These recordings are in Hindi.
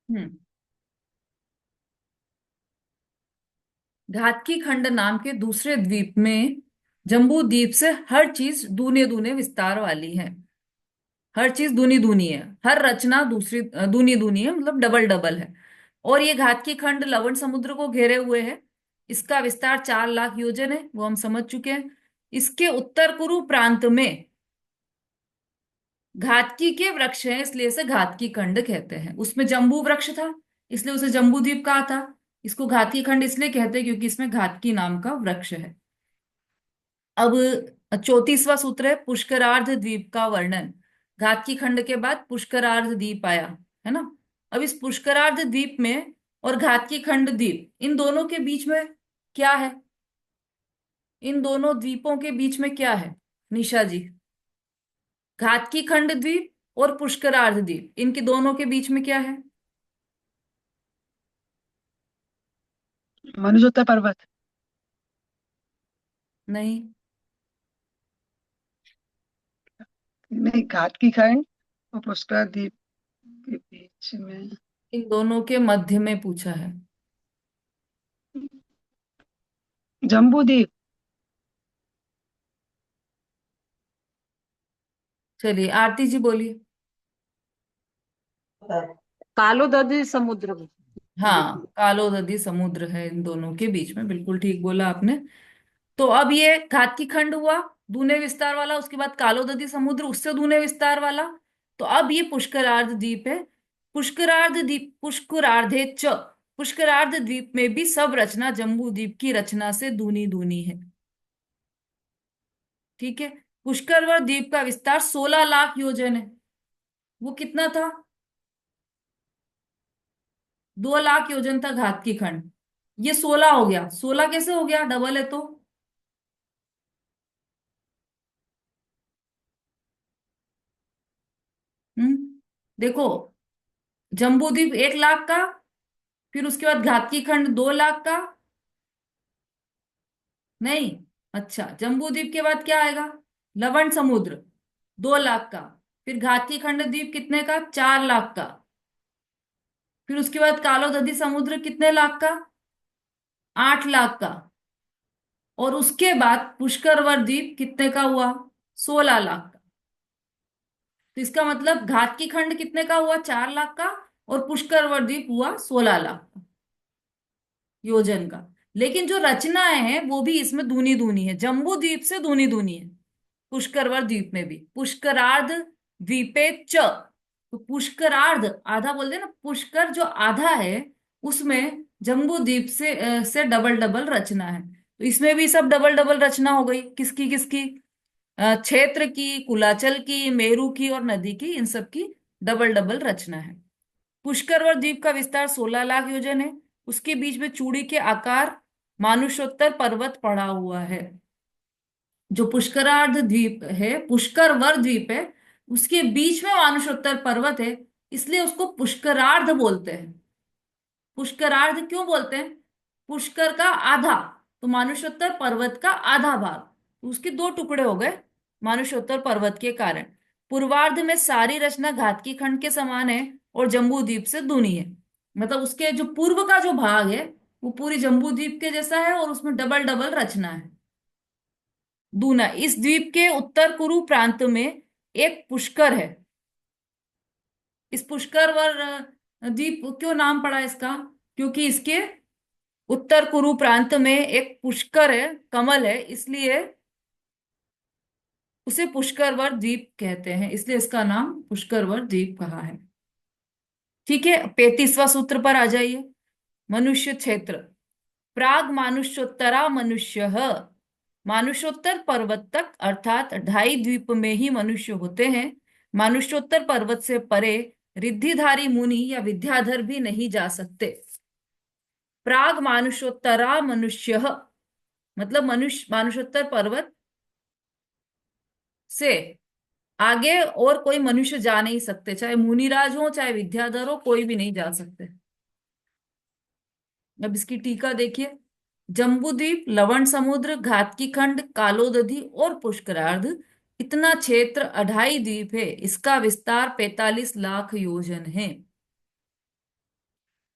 हम्म। घातकी खंड नाम के दूसरे द्वीप में जम्बू द्वीप से हर चीज दूने दूने विस्तार वाली है। हर चीज दूनी दूनी है। हर रचना दूसरी दूनी दूनी है, मतलब डबल डबल है। और ये घातकी खंड लवण समुद्र को घेरे हुए है। इसका विस्तार 4 लाख योजन है, वो हम समझ चुके हैं। इसके उत्तर पूर्व प्रांत में घातकी के वृक्ष हैं, इसलिए इसे घातकी खंड कहते हैं। उसमें जम्बू वृक्ष था, इसलिए उसे जम्बू द्वीप कहा था। इसको घातकी खंड इसलिए कहते हैं क्योंकि इसमें घातकी नाम का वृक्ष है। अब 34वां सूत्र है पुष्करार्ध द्वीप का वर्णन। घातकी खंड के बाद पुष्करार्ध द्वीप आया, है ना। अब इस पुष्करार्ध द्वीप में और घातकी खंड द्वीप, इन दोनों के बीच में क्या है? इन दोनों द्वीपों के बीच में क्या है निशा जी? घातकी खंड द्वीप और पुष्करार्ध द्वीप, इनके दोनों के बीच में क्या है? मनुजोत्तर पर्वत। नहीं। नहीं, घाट की खंड और पुष्कर द्वीप के बीच में। इन दोनों के मध्य में पूछा है। जम्बू द्वीप। चलिए आरती जी बोलिए। कालो दधी समुद्र में। हाँ, कालो नदी समुद्र है इन दोनों के बीच में, बिल्कुल ठीक बोला आपने। तो अब ये घातकी खंड हुआ दूने विस्तार वाला, उसके बाद कालो नदी समुद्र उससे दूने विस्तार वाला। तो अब ये पुष्करार्ध द्वीप है। पुष्करार्ध द्वीप पुष्करार्धे च, पुष्करार्ध द्वीप में भी सब रचना जम्बू द्वीप की रचना से दूनी दूनी है। ठीक है। पुष्करवर द्वीप का विस्तार 16 लाख योजन है। वो कितना था? 2 लाख योजन था घातकी खंड। ये 16 हो गया। 16 कैसे हो गया? डबल है तो। देखो, जम्बू द्वीप 1 लाख का, फिर उसके बाद घातकी खंड 2 लाख का। नहीं। अच्छा, जम्बू द्वीप के बाद क्या आएगा? लवण समुद्र 2 लाख का। फिर घातकी खंड द्वीप कितने का? 4 लाख का। फिर उसके बाद कालो दधी समुद्र कितने लाख का? 8 लाख का। और उसके बाद पुष्करवर द्वीप कितने का हुआ? 16 लाख का। तो इसका मतलब घातकी खंड कितने का हुआ? 4 लाख का। और पुष्करवर द्वीप हुआ 16 लाख का योजन का। लेकिन जो रचनाएं हैं वो भी इसमें दूनी दूनी है, जम्बू द्वीप से दूनी दूनी है। पुष्करवर द्वीप में भी पुष्करार्ध द्वीपे च, तो पुष्करार्ध आधा बोल दे ना, पुष्कर जो आधा है उसमें जम्बू द्वीप से डबल डबल रचना है। तो इसमें भी सब डबल डबल रचना हो गई। किसकी किसकी? क्षेत्र की, कुलाचल की, मेरू की और नदी की, इन सब की डबल डबल रचना है। पुष्करवर द्वीप का विस्तार 16 लाख योजन है। उसके बीच में चूड़ी के आकार मानुषोत्तर पर्वत पड़ा हुआ है। जो पुष्करार्ध द्वीप है, पुष्करवर द्वीप है, उसके बीच में मानुषोत्तर पर्वत है, इसलिए उसको पुष्करार्ध बोलते हैं। पुष्करार्ध क्यों बोलते हैं? पुष्कर का आधा, तो मानुषोत्तर पर्वत का आधा भाग, तो उसके दो टुकड़े हो गए मानुषोत्तर पर्वत के कारण। पूर्वार्ध में सारी रचना घातकी खंड के समान है और जम्बू द्वीप से दूनी है। मतलब उसके जो पूर्व का जो भाग है वो पूरी जम्बू द्वीप के जैसा है और उसमें डबल डबल रचना है, दूना। इस द्वीप के उत्तर पूर्व प्रांत में एक पुष्कर है। इस पुष्कर द्वीप क्यों नाम पड़ा इसका? क्योंकि इसके उत्तर पूर्व प्रांत में एक पुष्कर है, कमल है, इसलिए उसे पुष्करवर द्वीप कहते हैं, इसलिए इसका नाम पुष्करवर द्वीप कहा है। ठीक है, 35वां सूत्र पर आ जाइए। मनुष्य क्षेत्र। प्राग मानुष्योत्तरा मनुष्य, मानुष्योत्तर पर्वत तक अर्थात 2.5 द्वीप में ही मनुष्य होते हैं। मानुष्योत्तर पर्वत से परे रिद्धिधारी मुनि या विद्याधर भी नहीं जा सकते। प्राग मानुष्योत्तरा मनुष्य, मतलब मनुष्य मानुष्योत्तर पर्वत से आगे और कोई मनुष्य जा नहीं सकते, चाहे मुनिराज हो चाहे विद्याधर हो, कोई भी नहीं जा सकते। अब इसकी टीका देखिए। जम्बूद्वीप, लवण समुद्र, घातकी खंड, कालोदधी और पुष्करार्ध, इतना क्षेत्र 2.5 द्वीप है। इसका विस्तार 45 लाख योजन है।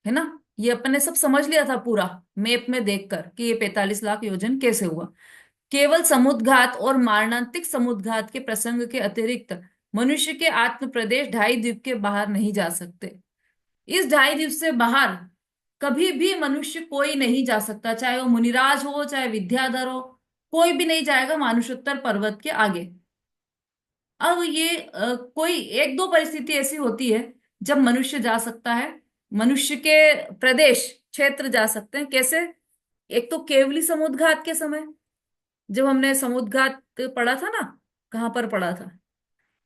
है ना। ये अपन ने सब समझ लिया था पूरा मैप में देखकर कि ये 45 लाख योजन कैसे हुआ। केवल समुद्रघात और मारणांतिक समुद्रघात के प्रसंग के अतिरिक्त मनुष्य के आत्म प्रदेश 2.5 द्वीप के बाहर नहीं जा सकते। इस 2.5 द्वीप से बाहर कभी भी मनुष्य कोई नहीं जा सकता, चाहे वो मुनिराज हो चाहे विद्याधर हो, कोई भी नहीं जाएगा मानुषोत्तर पर्वत के आगे। अब ये कोई एक दो परिस्थिति ऐसी होती है जब मनुष्य जा सकता है, मनुष्य के प्रदेश क्षेत्र जा सकते हैं। कैसे? एक तो केवली समुद्रघात के समय, जब हमने समुद्रघात पढ़ा था ना, कहाँ पर पढ़ा था,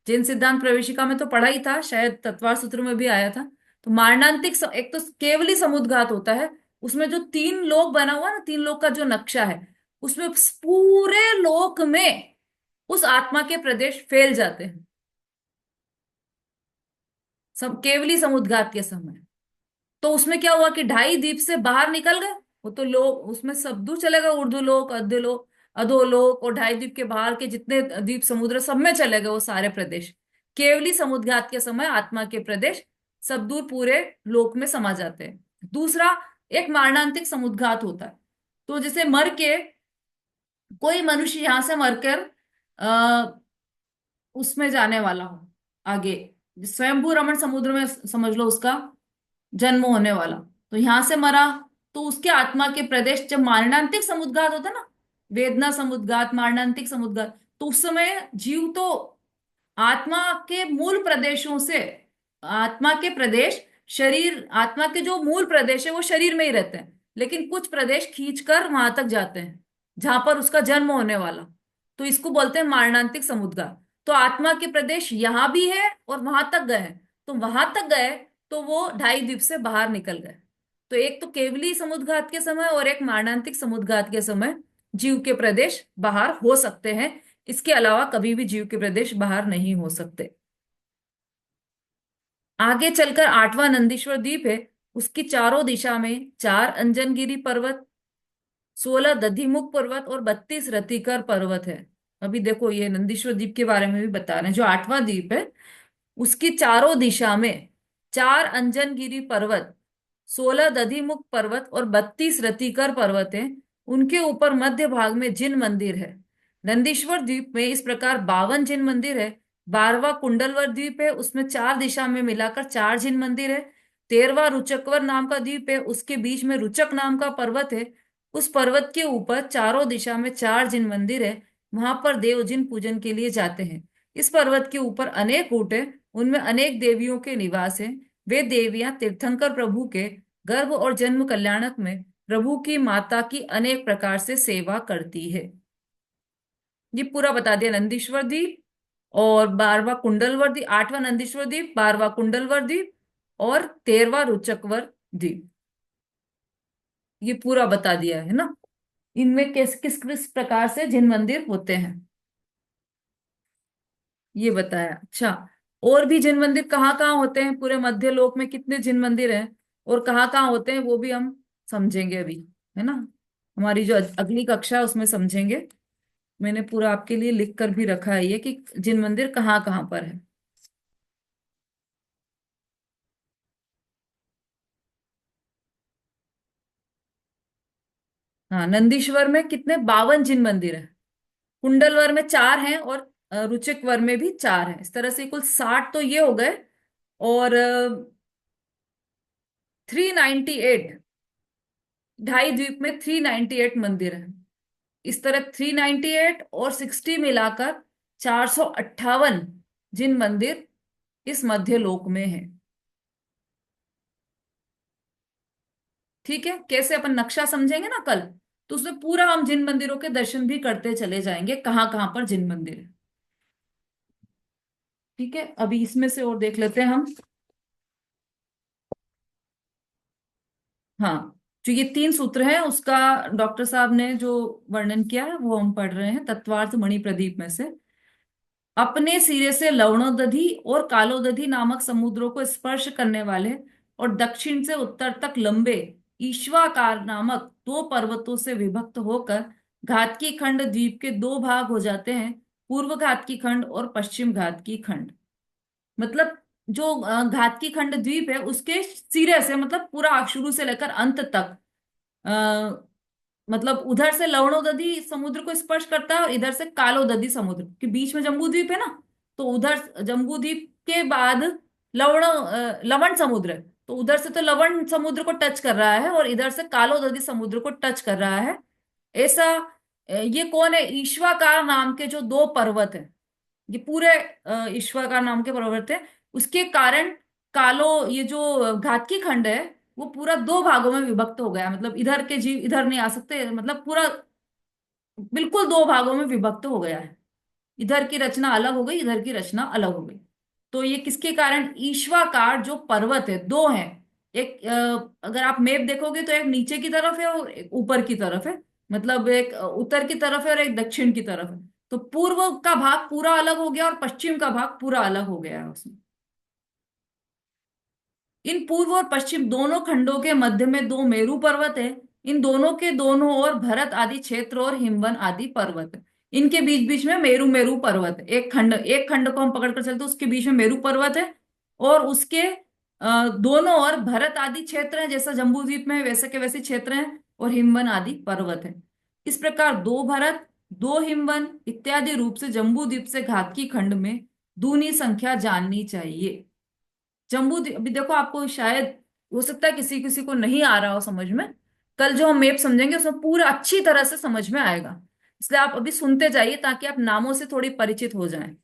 जैन सिद्धांत प्रवेशिका में तो पढ़ा ही था, शायद तत्वार सूत्र में भी आया था। तो मारणांतिक एक तो केवली समुद्रघात होता है, उसमें जो 3 लोक बना हुआ ना, 3 लोक का जो नक्शा है, उसमें पूरे लोक में उस आत्मा के प्रदेश फैल जाते हैं सब केवली समुद्रघात के समय। तो उसमें क्या हुआ कि 2.5 द्वीप से बाहर निकल गए। वो तो लोग उसमें सब दूर चले गए, उर्दू लोक, अध्योलोक, अधोलोक, और 2.5 द्वीप के बाहर के जितने द्वीप समुद्र सब में चले गए वो सारे प्रदेश। केवली समुद्रघात के समय आत्मा के प्रदेश सब दूर पूरे लोक में समा जाते हैं। दूसरा, एक मारणांतिक समुद्रघात होता है। तो जैसे मर के कोई मनुष्य यहां से मरकर उसमें जाने वाला हो आगे, स्वयंभू रमण समुद्र में समझ लो उसका जन्म होने वाला, तो यहां से मरा, तो उसके आत्मा के प्रदेश जब मारणांतिक समुद्रघात होता है ना, वेदना समुद्रघात, मारणांतिक समुद्रघात, तो उस समय जीव तो आत्मा के मूल प्रदेशों से, आत्मा के प्रदेश, शरीर, आत्मा के जो मूल प्रदेश है वो शरीर में ही रहते हैं, लेकिन कुछ प्रदेश खींचकर वहां तक जाते हैं जहां पर उसका जन्म होने वाला। तो इसको बोलते हैं मारणांतिक समुद्रघात। तो आत्मा के प्रदेश यहां भी है और वहां तक गए हैं, तो वहां तक गए तो वो 2.5 द्वीप से बाहर निकल गए। तो एक तो केवली समुद्रघात के समय और एक मारणांतिक समुद्रघात के समय जीव के प्रदेश बाहर हो सकते हैं, इसके अलावा कभी भी जीव के प्रदेश बाहर नहीं हो सकते। आगे चलकर 8वां नंदीश्वर द्वीप है। उसकी चारों दिशा में 4 अंजनगिरी पर्वत, 16 दधिमुख पर्वत और 32 रतिकर पर्वत है। अभी देखो ये नंदीश्वर द्वीप के बारे में भी बता रहे हैं। जो 8वां द्वीप है उसकी चारों दिशा में 4 अंजनगिरी पर्वत, 16 दधिमुख पर्वत और 32 रतिकर पर्वत हैं। उनके ऊपर मध्य भाग में जिन मंदिर है। नंदीश्वर द्वीप में इस प्रकार 52 जिन मंदिर है। 12वां कुंडलवर द्वीप है, उसमें 4 दिशा में मिलाकर 4 जिन मंदिर है। 13वां रुचकवर नाम का द्वीप है, उसके बीच में रुचक नाम का पर्वत है। उस पर्वत के ऊपर चारों दिशा में 4 जिन मंदिर है, वहां पर देव जिन पूजन के लिए जाते हैं। इस पर्वत के ऊपर अनेक कूट है, उनमें अनेक देवियों के निवास हैं। वे देवियां तीर्थंकर प्रभु के गर्भ और जन्म कल्याणक में प्रभु की माता की अनेक प्रकार से सेवा करती है। ये पूरा बता दिया नंदीश्वर द्वीप और 12वां कुंडलवर द्वीप, 8वां नंदीश्वर द्वीप, 12वां कुंडलवर द्वीप और 13वां रुचकवर द्वीप, ये पूरा बता दिया है ना। इनमें किस किस किस प्रकार से जिन मंदिर होते हैं ये बताया। अच्छा, और भी जिन मंदिर कहाँ कहाँ होते हैं, पूरे मध्य लोक में कितने जिन मंदिर हैं और कहाँ कहाँ होते हैं वो भी हम समझेंगे अभी, है ना। हमारी जो अगली कक्षा है उसमें समझेंगे। मैंने पूरा आपके लिए लिख कर भी रखा है ये कि जिन मंदिर कहाँ कहाँ पर है। हाँ, नंदीश्वर में कितने 52 जिन मंदिर है। कुंडलवर में 4 हैं और रुचिकवर में भी 4 हैं। इस तरह से कुल 60 तो ये हो गए। और 398, 2.5 द्वीप में 398 मंदिर हैं। इस तरह 398 और 60 मिलाकर 458 जिन मंदिर इस मध्य लोक में है। ठीक है, कैसे अपन नक्शा समझेंगे ना कल, तो उसमें पूरा हम जिन मंदिरों के दर्शन भी करते चले जाएंगे, कहाँ कहाँ पर जिन मंदिर है। ठीक है, अभी इसमें से और देख लेते हैं हम। हाँ, जो ये 3 सूत्र हैं उसका डॉक्टर साहब ने जो वर्णन किया है वो हम पढ़ रहे हैं तत्वार्थ मणि प्रदीप में से। अपने सिरे से लवणोदधि और कालोदधि नामक समुद्रों को स्पर्श करने वाले और दक्षिण से उत्तर तक लंबे ईश्वाकार नामक 2 पर्वतों से विभक्त होकर घातकी खंड द्वीप के 2 भाग हो जाते हैं, पूर्व घातकी खंड और पश्चिम घातकी खंड। मतलब जो घातकी खंड द्वीप है उसके सिरे से, मतलब पूरा शुरू से लेकर अंत तक, मतलब उधर से लवणोदधी समुद्र को स्पर्श करता है और इधर से कालोदधी समुद्र के बीच में जम्बू द्वीप है ना। तो उधर जम्बू द्वीप के बाद लवण समुद्र है, तो उधर से तो लवण समुद्र को टच कर रहा है और इधर से कालोदधी समुद्र को टच कर रहा है। ऐसा ये कौन है? ईश्वाकार नाम के जो दो पर्वत है, ये पूरे ईश्वाकार नाम के पर्वत है। उसके कारण कालो ये जो घातकी खंड है वो पूरा दो भागों में विभक्त हो गया, मतलब इधर के जीव इधर नहीं आ सकते, मतलब पूरा बिल्कुल दो भागों में विभक्त हो गया है। इधर की रचना अलग हो गई, इधर की रचना अलग हो गई। तो ये किसके कारण? ईश्वाकार जो पर्वत है, दो हैं। एक अगर आप मैप देखोगे तो एक नीचे की तरफ है और एक ऊपर की तरफ है, मतलब एक उत्तर की तरफ है और एक दक्षिण की तरफ है। तो पूर्व का भाग पूरा अलग हो गया और पश्चिम का भाग पूरा अलग हो गया है उसमें। इन पूर्व और पश्चिम दोनों खंडों के मध्य में दो मेरु पर्वत है। इन दोनों के दोनों ओर भरत आदि क्षेत्र और हिमवन आदि पर्वत है। इनके बीच बीच में मेरु मेरु पर्वत है। एक खंड को हम पकड़कर चलते उसके बीच में मेरु पर्वत है और उसके दोनों ओर भरत आदि क्षेत्र हैं, जैसा जम्बू द्वीप में है वैसे के वैसे क्षेत्र हैं, और हिमवन आदि पर्वत है। इस प्रकार दो भरत, दो हिमवन इत्यादि रूप से जम्बू द्वीप से घातकी खंड में दूनी संख्या जाननी चाहिए। अभी देखो, आपको शायद हो सकता है किसी किसी को नहीं आ रहा हो समझ में। कल जो हम मैप समझेंगे उसमें पूरा अच्छी तरह से समझ में आएगा। इसलिए आप अभी सुनते जाइए ताकि आप नामों से थोड़ी परिचित हो जाएं।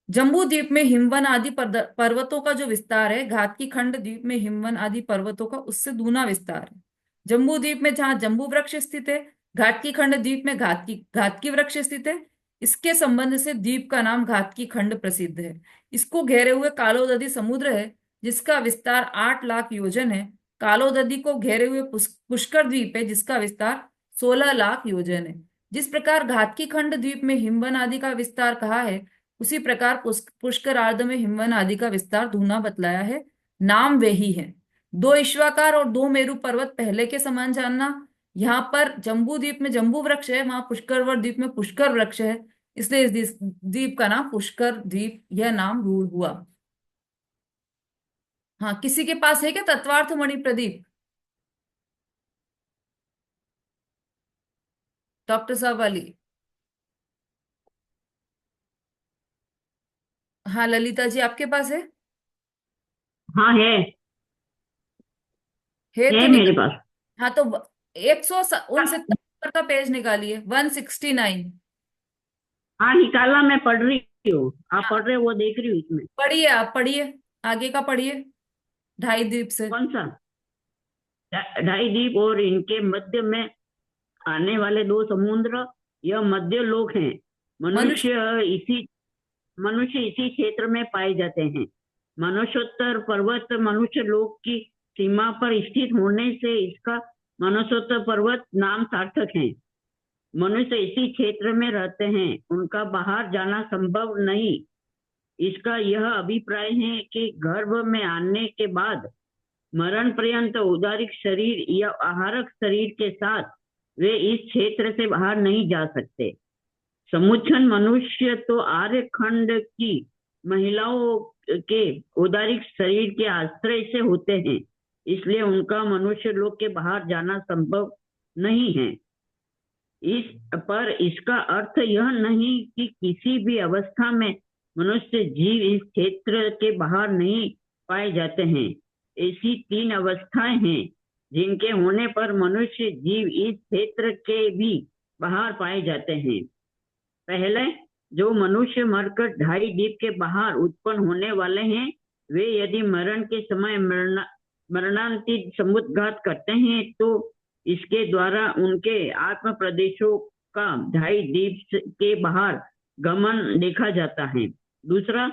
जम्बू द्वीप में हिमवन आदि पर्वतों का जो विस्तार है, घातकी खंड द्वीप में हिमवन आदि पर्वतों का उससे दूना विस्तार है। जम्बू द्वीप में जहां जम्बू वृक्ष स्थित है, घातकी खंड द्वीप में घातकी घातकी वृक्ष स्थित है। इसके संबंध से द्वीप का नाम घातकी खंड प्रसिद्ध है। इसको घेरे हुए कालोदधी समुद्र है, जिसका विस्तार 8 लाख योजन है। कालोदधी को घेरे हुए पुष्कर द्वीप है, जिसका विस्तार 16 लाख योजन है। जिस प्रकार घातकी खंड द्वीप में हिमवन आदि का विस्तार कहा है, उसी प्रकार पुष्कर आर्द्र में हिमवन आदि का विस्तार दूना बतलाया है। नाम वे ही है। दो ईश्वाकार और दो मेरु पर्वत पहले के समान जानना। यहाँ पर जम्बू द्वीप में जम्बू वृक्ष है, वहां पुष्करवर द्वीप में पुष्कर वृक्ष है, इसलिए इस द्वीप का नाम पुष्कर द्वीप यह नाम रूढ़ हुआ। हाँ, किसी के पास है क्या तत्वार्थ मणि प्रदीप? डॉक्टर साहब वाली? हाँ ललिता जी, आपके पास हाँ है है तो मेरे निकल। पास। हाँ तो 169 का पेज निकालिए, 169। हाँ निकाला, मैं पढ़ रही हूँ, आप पढ़ रहे हो वो देख रही हूँ इसमें। पढ़िए, आप पढ़िए, आगे का पढ़िए, ढाई द्वीप से। कौन सा? ढाई द्वीप और इनके मध्य में आने वाले दो समुद्र, यह मध्य लोक हैं। मनुष्य। मनुष्य इसी मनुष्य इसी क्षेत्र में पाए जाते हैं। मनुष्योत्तर पर्वत मनुष्य लोक की सीमा पर स्थित होने से इसका मनुष्योत्तर पर्वत नाम सार्थक है। मनुष्य इसी क्षेत्र में रहते हैं, उनका बाहर जाना संभव नहीं। इसका यह अभिप्राय है कि गर्भ में आने के बाद मरण पर्यंत उदारिक शरीर या आहारक शरीर के साथ वे इस क्षेत्र से बाहर नहीं जा सकते। समुच्चन मनुष्य तो आर्य खंड की महिलाओं के उदारिक शरीर के आश्रय से होते हैं, इसलिए उनका मनुष्य लोक के बाहर जाना संभव नहीं है। इस पर इसका अर्थ यह नहीं कि किसी भी अवस्था में मनुष्य जीव इस क्षेत्र के बाहर नहीं पाए जाते हैं। ऐसी 3 अवस्थाएं हैं जिनके होने पर मनुष्य जीव इस क्षेत्र के भी बाहर पाए जाते हैं। पहले, जो मनुष्य मरकर ढाई द्वीप के बाहर उत्पन्न होने वाले हैं, वे यदि मरण के समय मरणांतिक समुद्घात करते हैं तो इसके द्वारा उनके आत्म प्रदेशों का ढाई द्वीप के बाहर गमन देखा जाता है। दूसरा,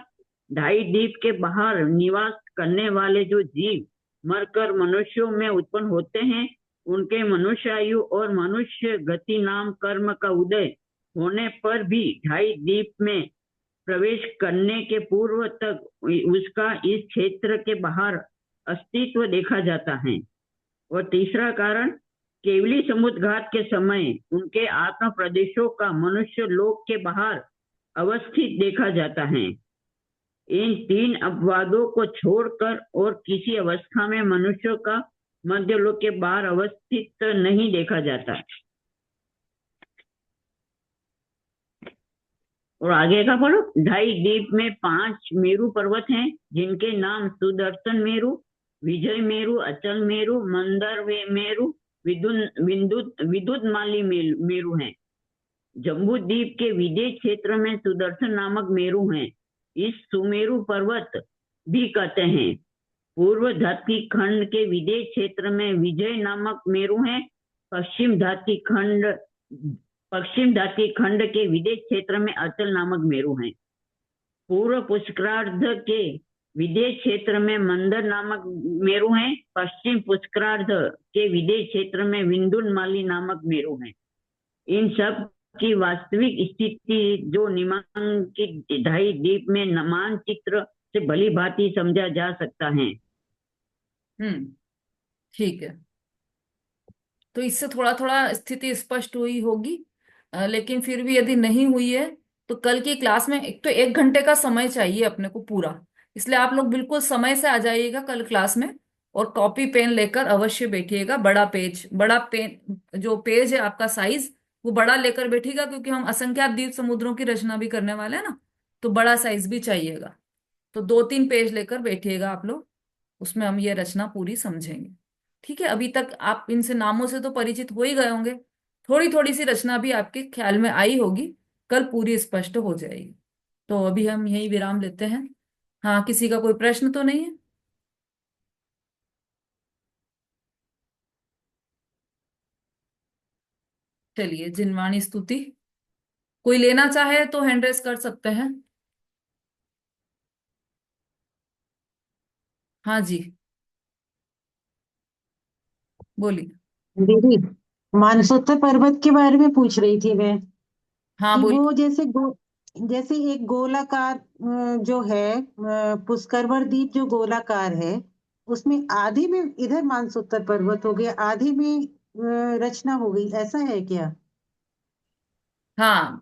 ढाई द्वीप के बाहर निवास करने वाले जो जीव मरकर मनुष्यों में उत्पन्न होते हैं, उनके मनुष्य आयु और मनुष्य गति नाम कर्म का उदय होने पर भी ढाई द्वीप में प्रवेश करने के पूर्व तक उसका इस क्षेत्र के बाहर अस्तित्व देखा जाता है। और तीसरा कारण, केवली समुद्घात के समय उनके आत्म प्रदेशों का मनुष्य लोक के बाहर अवस्थित देखा जाता है। इन तीन अपवादों को छोड़कर और किसी अवस्था में मनुष्यों का मध्यलोक के बाहर अवस्थित नहीं देखा जाता। और आगे का पढ़ो। ढाई द्वीप में 5 मेरु पर्वत हैं, जिनके नाम सुदर्शन मेरु, विजय मेरु, अचल मेरु, मंदर मेरु, विद्युतमाली मेरु हैं। जम्बू द्वीप के विदेश क्षेत्र में सुदर्शन नामक मेरु हैं। इस सुमेरु पर्वत भी कहते हैं। पूर्व धात्विक खंड के विदेश क्षेत्र में विजय नामक मेरु हैं। पश्चिम धात्विक खंड के विदेश क्षेत्र में अचल नामक मेरु हैं। पूर्व पुष्करार्ध के विदेश क्षेत्र में मंदर नामक मेरु हैं। पश्चिम पुष्करार्ध के विदेश क्षेत्र में विंध्युमाली नामक मेरु हैं। इन सब की वास्तविक स्थिति जो निम्नांकित ढाई द्वीप में मानचित्र से भली भांति समझा जा सकता है। ठीक है। तो इससे थोड़ा थोड़ा स्थिति स्पष्ट हुई होगी, लेकिन फिर भी यदि नहीं हुई है तो कल की क्लास में, एक तो 1 घंटे का समय चाहिए अपने को पूरा, इसलिए आप लोग बिल्कुल समय से आ जाइएगा कल क्लास में, और कॉपी पेन लेकर अवश्य बैठिएगा। बड़ा पेन जो पेज है आपका साइज वो बड़ा लेकर बैठिएगा, क्योंकि हम असंख्यात द्वीप समुद्रों की रचना भी करने वाले हैं ना, तो बड़ा साइज भी चाहिएगा। तो 2-3 पेज लेकर बैठिएगा आप लोग, उसमें हम ये रचना पूरी समझेंगे। ठीक है, अभी तक आप इनसे नामों से तो परिचित हो ही गए होंगे, थोड़ी थोड़ी सी रचना भी आपके ख्याल में आई होगी, कल पूरी स्पष्ट हो जाएगी। तो अभी हम यही विराम लेते हैं। हाँ, किसी का कोई प्रश्न तो नहीं है? चलिए, जिनवाणी स्तुति कोई लेना चाहे तो हैंड रेस कर सकते हैं। हाँ जी, बोलिए। दीदी, मानसोत्तर पर्वत के बारे में पूछ रही थी मैं हाँ कि बोलिए। वो जैसे एक गोलाकार जो है पुष्करवर द्वीप जो गोलाकार है, उसमें आधे में इधर मानसोत्तर पर्वत हो गया, आधे में रचना हो गई, ऐसा है क्या? हाँ,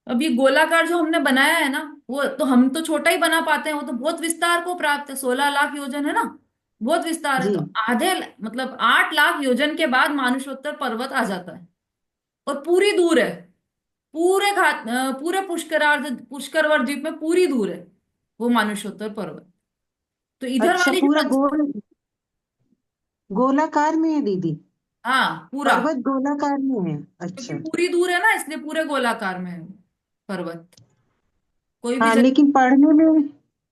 अब ये गोलाकार जो हमने बनाया है ना, वो तो हम तो छोटा ही बना पाते हैं, वो तो बहुत विस्तार को प्राप्त है, 16 लाख योजन है ना, बहुत विस्तार है। जी। तो आधे मतलब 8 लाख योजन के बाद मानुषोत्तर पर्वत आ जाता है, और पूरी दूर है, पूरे पुष्करवर द्वीप में पूरी दूर है वो मानुषोत्तर पर्वत। तो इधर अच्छा, वाली जो पूरा गोलाकार में है दीदी? हाँ पूरा, पर्वत गोलाकार में है? क्योंकि अच्छा। पूरी दूर है ना, इसलिए पूरे गोलाकार में है वो पर्वत। कोई भी हाँ, जगह। लेकिन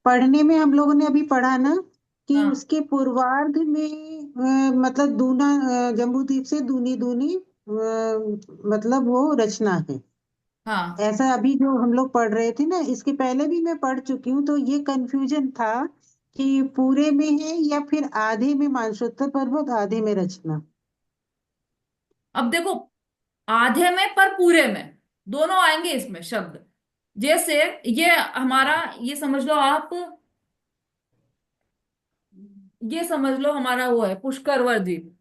पढ़ने में हम लोगों ने अभी पढ़ा ना कि हाँ उसके पूर्वार्ध में मतलब दूना जम्बूद्वीप से दूनी दूनी मतलब वो रचना है, हाँ। ऐसा अभी जो हम लोग पढ़ रहे थे ना, इसके पहले भी मैं पढ़ चुकी हूँ, तो ये कंफ्यूजन था कि पूरे में है या फिर आधे में मानसोत्तर पर्वत, आधे में रचना। अब देखो, आधे में पर पूरे में दोनों आएंगे इसमें शब्द। जैसे ये हमारा, ये समझ लो आप, ये समझ लो हमारा वो है पुष्करवर द्वीप।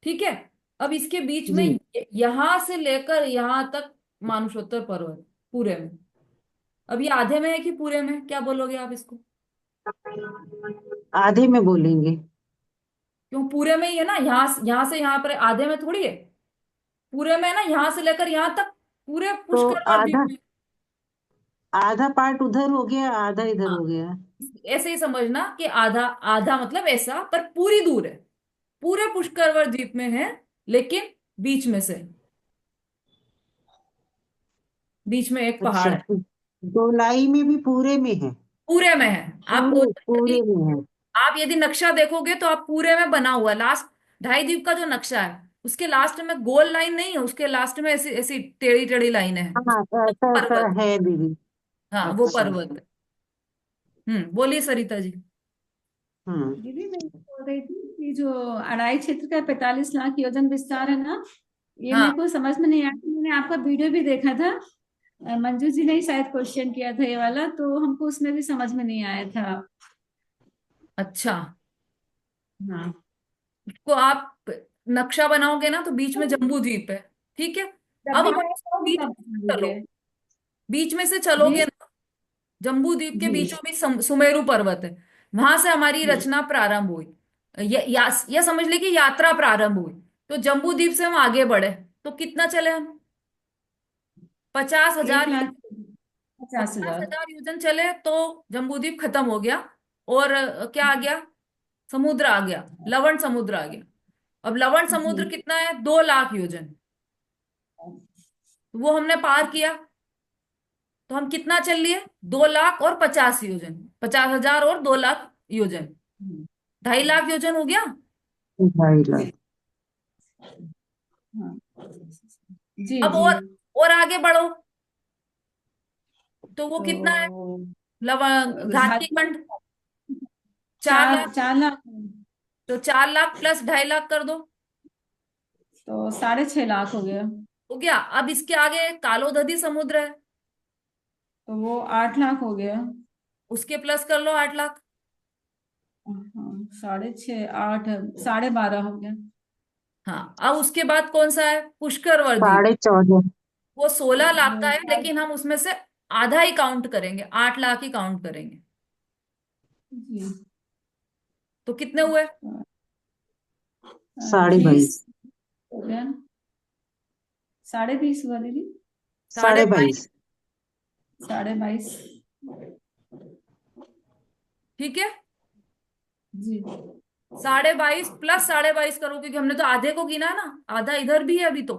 ठीक है, अब इसके बीच में जी। यहां से लेकर यहां तक मानुषोत्तर पर्वत पूरे में। अब ये आधे में है कि पूरे में, क्या बोलोगे आप इसको? आधे में बोलेंगे। क्यों, पूरे में ही है ना, यहाँ से यहाँ पर आधे में थोड़ी है, पूरे में है ना, यहां से लेकर यहां तक पूरे तो पुष्करवर द्वीप आधा में। आधा पार्ट उधर हो गया, आधा इधर हाँ, हो गया। ऐसे ही समझना कि आधा आधा मतलब ऐसा, पर पूरी दूर है, पूरे पुष्करवर द्वीप में है, लेकिन बीच में से, बीच में एक पहाड़ अच्छा, है। गोलाई में भी पूरे में है? पूरे में है। आप पूरे यदि पूरे में है। आप यदि नक्शा देखोगे तो आप पूरे में बना हुआ लास्ट, ढाई द्वीप का जो नक्शा है उसके लास्ट में गोल लाइन नहीं है, उसके लास्ट में ऐसी ऐसी टेढ़ी टेढ़ी लाइन है, हाँ, ऐसा ऐसा पर्वत। है दीदी। हाँ वो अच्छा। पर्वत है। बोलिए सरिता जी। हम्म। दीदी, मैं ये बोल रही थी कि जो अड़ाई क्षेत्र का 45 लाख योजन विस्तार है ना, ये हाँ मेरे को समझ में नहीं आया। मैंने आपका वीडियो भी देखा था, मंजू जी ने ही शायद क्वेश्चन किया था ये वाला, तो हमको उसमें भी समझ में नहीं आया था। अच्छा, हाँ। तो आप नक्शा बनाओगे ना तो बीच में जम्बू द्वीप है। ठीक है, जब अब भी हम मैं बीच तब में चलो, लीजिए। बीच में से जी। चलोगे ना, जम्बू द्वीप के जी बीचों बीच सुमेरु पर्वत है। वहां से हमारी रचना प्रारंभ हुई। या समझ ले कि यात्रा प्रारंभ हुई। तो जम्बू द्वीप से हम आगे बढ़े। तो कितना चले हम? पचास एक हजार लाख 50,000। 50,000 योजन चले तो जम्बू द्वीप खत्म हो गया। और क्या आ गया? समुद्र आ गया, लवण समुद्र आ गया। अब लवण समुद्र जी कितना है? 2 लाख योजन। वो हमने पार किया। तो हम कितना चल लिए? 2 लाख और 50 योजन, 50,000 और 2 लाख योजन, 2.5 लाख योजन हो गया। 2.5 लाख। हाँ जी अब जी। और आगे बढ़ो। तो वो कितना है? तो लवण घाटी घाटी खंड 4 लाख। 4 लाख। तो 4 लाख प्लस 2.5 लाख कर दो। तो 6.5 लाख हो गया। हो गया। अब इसके आगे कालोदधी समुद्र है। तो वो 8 लाख हो गया। उसके प्लस कर लो 8 लाख। हाँ 6.5 8 12.5 हो गया। हाँ, अब उसके बाद कौन सा है? पुष्कर द्वीप। 14.5। वो 16 लाख का वो है, लेकिन हम उसमें से आधा ही काउंट करेंगे, 8 लाख ही काउंट करेंगे। जी तो कितने हुए? 22.5। 20 हो गया। 20.5 हुआ दीदी। साढ़े साढ़े बाईस 22। 22.5। ठीक है। जी 22.5 प्लस 22.5 करो, क्योंकि हमने तो आधे को गिना ना, आधा इधर भी है अभी तो।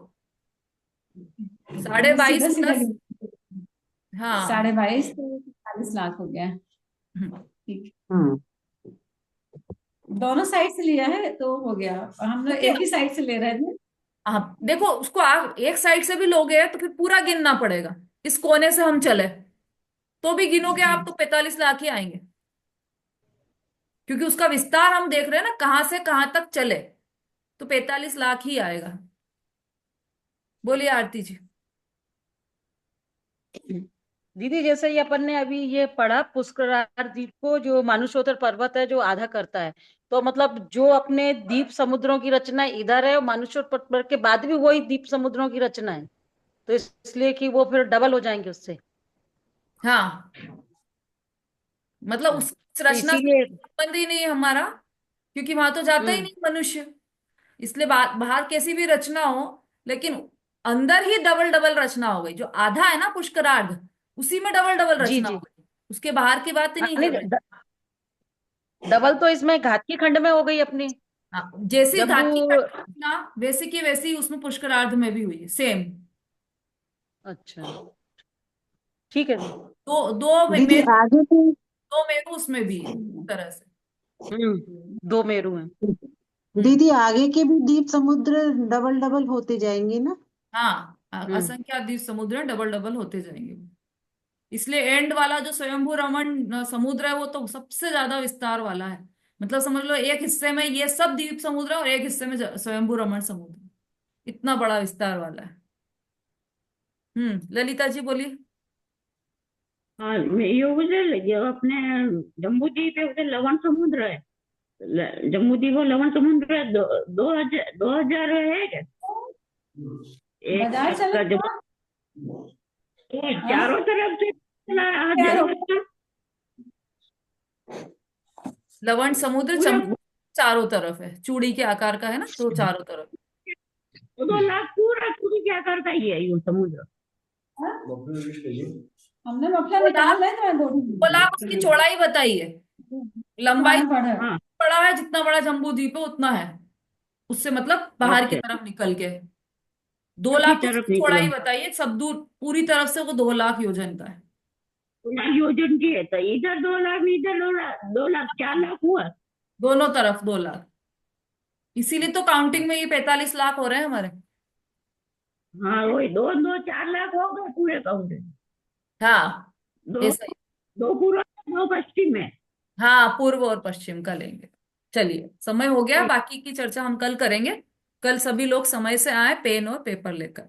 साढ़े वो बाईस सीधा सीधा प्लस। हाँ। 22.5 तो 40 लाख हो गया। हम्म। ठीक। हम्म। दोनों साइड से लिया है तो हो गया, और हम लोग क्योंकि एक ही साइड से ले रहे थे। आप देखो उसको, आप एक साइड से भी लोगे तो फिर पूरा गिनना पड़ेगा। इस कोने से हम चले तो भी गिनोगे आप जी तो 45 लाख ही आएंगे। क्योंकि उसका विस्तार हम देख रहे हैं ना, कहां से कहां तक चले। तो 45 लाख ही आएगा। बोलिए आरती जी। दीदी, जैसे ये अपन ने अभी ये पढ़ा पुष्कर द्वीप को, जो मानुषोत्तर पर्वत है जो आधा करता है, तो मतलब जो अपने द्वीप समुद्रों की रचना इधर है, और मानुषोत्तर पर्वत के बाद भी वही द्वीप समुद्रों की रचना है, तो इसलिए कि वो फिर डबल हो जाएंगे उससे। हाँ, मतलब हाँ, उस तो रचना से इसीलिए। संबंध ही नहीं है हमारा। क्योंकि वहां तो जाता ही हम्म। नहीं मनुष्य। इसलिए बाहर कैसी भी रचना हो, लेकिन अंदर ही डबल डबल रचना हो गई। जो आधा है ना पुष्करार्ध, उसी में डबल डबल जी रचना हो जी। गई। उसके बाहर की बात ही हाँ, नहीं नहीं, कर रहे। डबल तो इसमें घाटी खंड में हो गई अपनी। हाँ, जैसी जब घाटी का वो। रचना वैसी की वैसी उसमें पुष्करार्ध में भी हुई है, सेम। अच्छा, ठीक है। दो दो दीदी मेरु, आगे के। 2 मेरु उसमें भी है, इस तरह से। दो मेरू हैं। हम्म। दीदी आगे के भी द्वीप समुद्र डबल डबल होते जाएंगे ना? हाँ, हम्म। असंख्य द्वीप समुद्र डबल डबल होते जाएंगे। इसलिए एंड वाला जो स्वयंभू रमण समुद्र है, वो तो सबसे ज्यादा विस्तार वाला है। मतलब समझ लो एक हिस्से में ये सब द्वीप समुद्र है और एक हिस्से में स्वयंभू रमण समुद्र। इतना बड़ा विस्तार वाला है। ललिता जी बोलिए। हाँ, ये उधर जो अपने जम्बू द्वीप है उधर लवण समुद्र है। जम्बू द्वीप और लवण समुद्र है, 2,000 है क्या? एक बाजार चले का जब तो। हाँ चारों तरफ से क्या जगह रोका? का लवण समुद्र पूरा चारों तरफ है, चूड़ी के आकार का है ना, तो चारों तरफ। 2 लाख पूरा पूरी क्या करता ही है ये समुद्र। हाँ? हमने मफलर 2 लाख, निकाल रहे थे 2 लाख उसकी चौड़ाई बताई है। लंबाई दिखाना पड़ा। हाँ, बड़ा है, जितना बड़ा जम्बू द्वीप है उतना है। उससे मतलब बाहर की अच्छा, तरफ निकल के। दो की लाख तो तरफ उसकी निकला। चौड़ाई बताई है, सब दूर पूरी तरफ से वो 2 लाख योजन का है। 2 लाख योजन की है तो इधर 2 लाख, इधर 2 लाख, 2 लाख 4 लाख हुआ। दोनों तरफ 2 लाख। इसीलिए तो काउंटिंग में ये 45 लाख हो रहे हैं हमारे। हाँ, वही दो दो 4 लाख हो गए पूरे काउंट। हाँ, दो ऐसा ही। दो पूर्व, दो पश्चिम में। हाँ, पूर्व और पश्चिम का लेंगे। चलिए, समय हो गया, बाकी की चर्चा हम कल करेंगे। कल सभी लोग समय से आए, पेन और पेपर लेकर।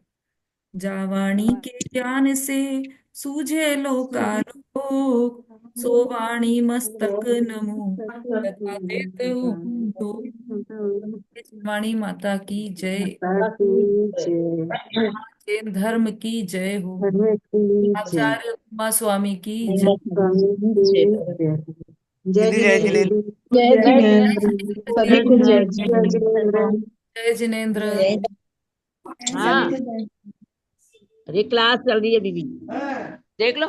जावाणी के ज्ञान से सूझे लोकालोक, सो वाणी मस्तक नमो तथा देत हूँ। तो वाणी माता की जय। माता की जय। जैन धर्म की जय हो। धर्म की जय। आचार्य उमा स्वामी की जय। स्वामी की जय। जय दीदी जय जिनेन्द्र जिनेन्द्र। दीदी। जय जय जिनेन्द्र, जिनेन्द्र। सभी को जय जय जिनेन्द्र। जय जिनेन्द्र। सभी को जय। अरे क्लास चल रही है दीदी, देख लो।